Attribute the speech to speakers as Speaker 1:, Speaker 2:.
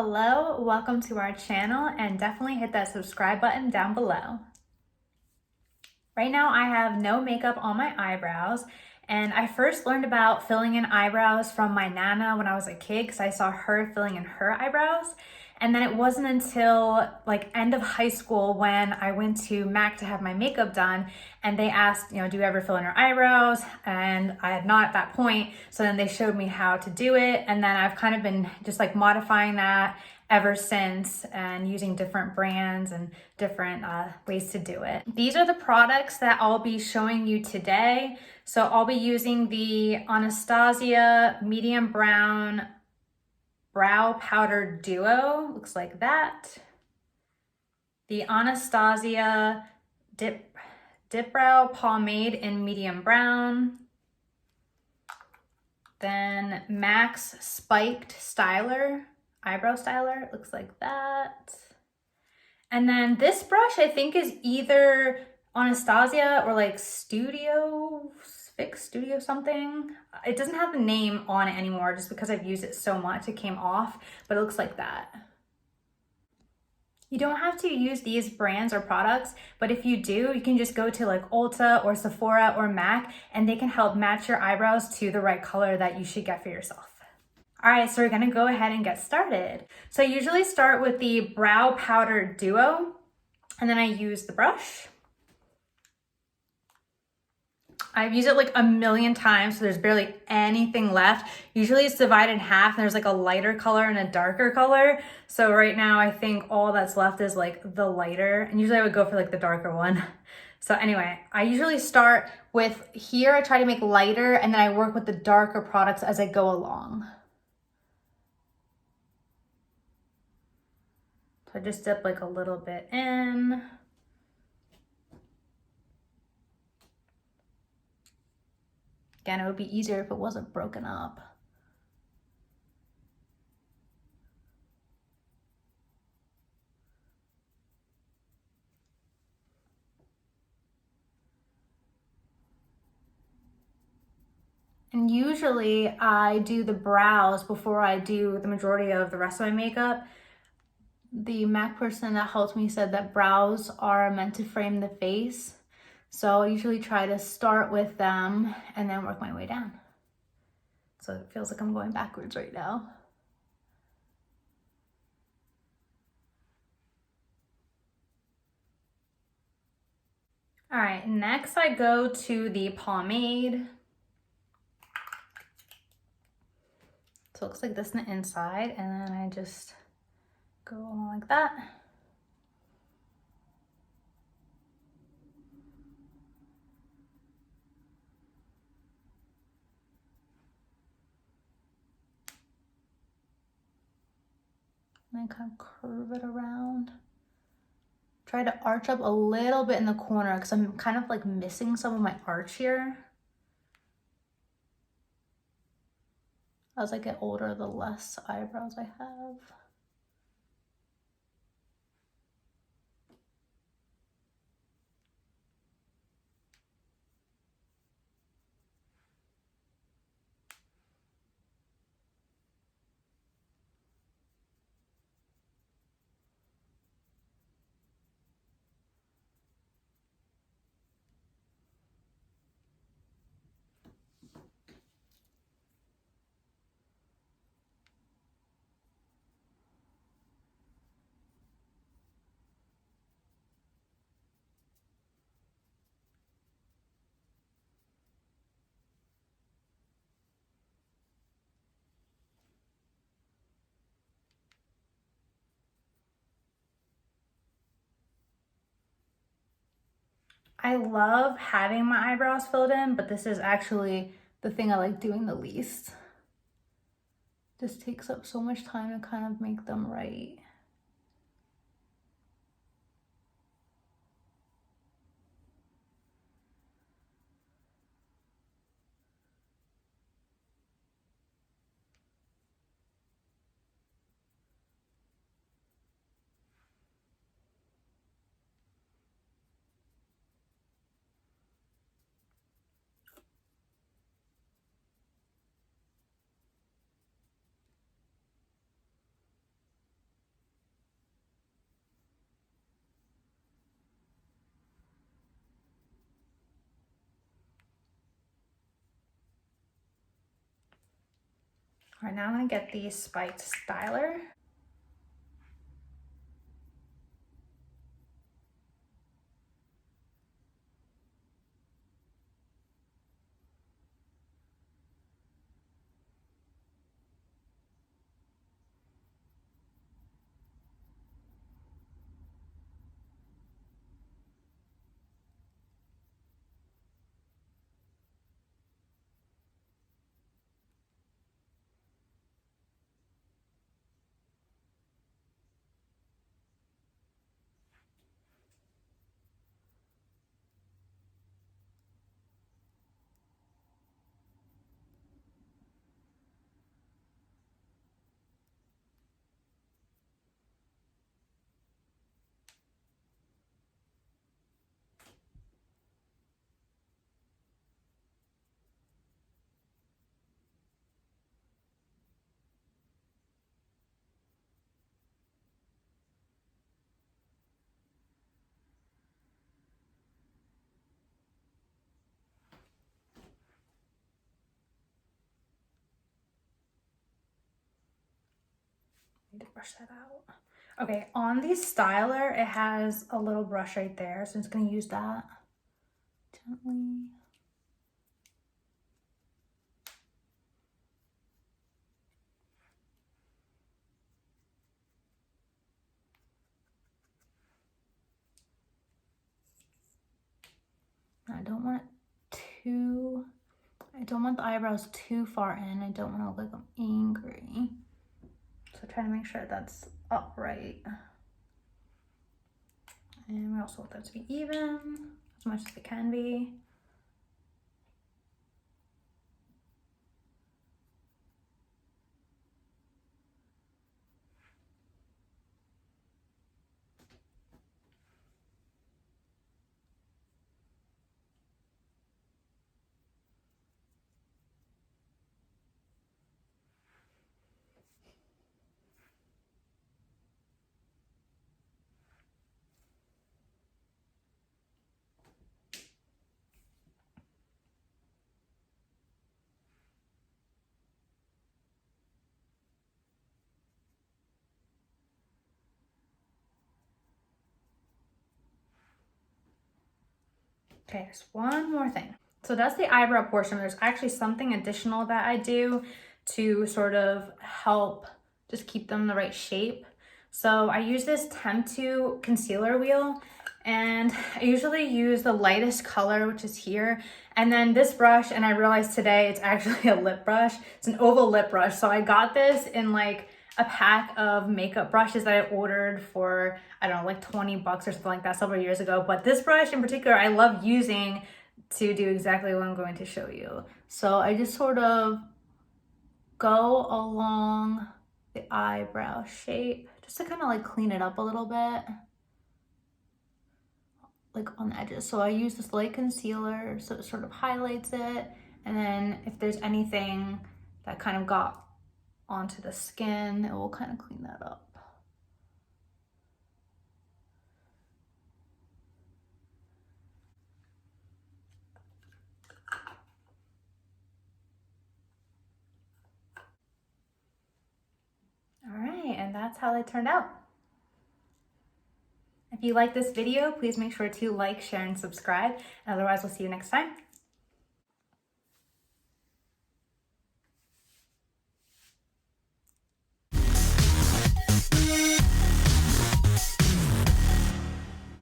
Speaker 1: Hello, welcome to our channel, and definitely hit that subscribe button down below. Right now I have no makeup on my eyebrows, and I first learned about filling in eyebrows from my Nana when I was a kid because I saw her filling in her eyebrows. And then it wasn't until like end of high school when I went to MAC to have my makeup done, and they asked, do you ever fill in your eyebrows? And I had not at that point. So then they showed me how to do it. And then I've kind of been just like modifying that ever since and using different brands and different ways to do it. These are the products that I'll be showing you today. So I'll be using the Anastasia Medium Brown Brow Powder Duo, looks like that. The Anastasia Dip Brow Pomade in Medium Brown. Then MAC's Spiked Styler, Eyebrow Styler, looks like that. And then this brush I think is either Anastasia or like Fix Studio something. It doesn't have the name on it anymore just because I've used it so much, it came off, but it looks like that. You don't have to use these brands or products, but if you do, you can just go to like Ulta or Sephora or MAC, and they can help match your eyebrows to the right color that you should get for yourself. All right, so we're gonna go ahead and get started. So I usually start with the Brow Powder Duo, and then I use the brush. I've used it like a million times, so there's barely anything left. Usually it's divided in half, and there's like a lighter color and a darker color. So right now I think all that's left is like the lighter, and usually I would go for like the darker one. So anyway, I usually start with here, I try to make lighter, and then I work with the darker products as I go along. So I just dip like a little bit in. Again, it would be easier if it wasn't broken up. And usually I do the brows before I do the majority of the rest of my makeup. The MAC person that helped me said that brows are meant to frame the face. So I usually try to start with them and then work my way down. So it feels like I'm going backwards right now. All right, next I go to the pomade. So it looks like this on the inside, and then I just go along like that. And then kind of curve it around. Try to arch up a little bit in the corner because I'm kind of like missing some of my arch here. As I get older, the less eyebrows I have. I love having my eyebrows filled in, but this is actually the thing I like doing the least. This takes up so much time to kind of make them right. All right, now I'm gonna get the spiked styler. Need to brush that out. Okay, on the styler, it has a little brush right there, so I'm just gonna use that gently. I don't want the eyebrows too far in. I don't want to look like I'm angry. So try to make sure that's upright. And we also want that to be even, as much as it can be. Okay, there's one more thing. So that's the eyebrow portion. There's actually something additional that I do to sort of help just keep them the right shape. So I use this Temptu concealer wheel, and I usually use the lightest color, which is here. And then this brush, and I realized today it's actually a lip brush. It's an oval lip brush. So I got this in like a pack of makeup brushes that I ordered for, I don't know, like 20 bucks or something like that several years ago. But this brush in particular, I love using to do exactly what I'm going to show you. So I just sort of go along the eyebrow shape just to kind of like clean it up a little bit, like on the edges. So I use this light concealer so it sort of highlights it. And then if there's anything that kind of got onto the skin, it will kind of clean that up. All right, and that's how they turned out. If you like this video, please make sure to like, share, and subscribe. Otherwise, we'll see you next time.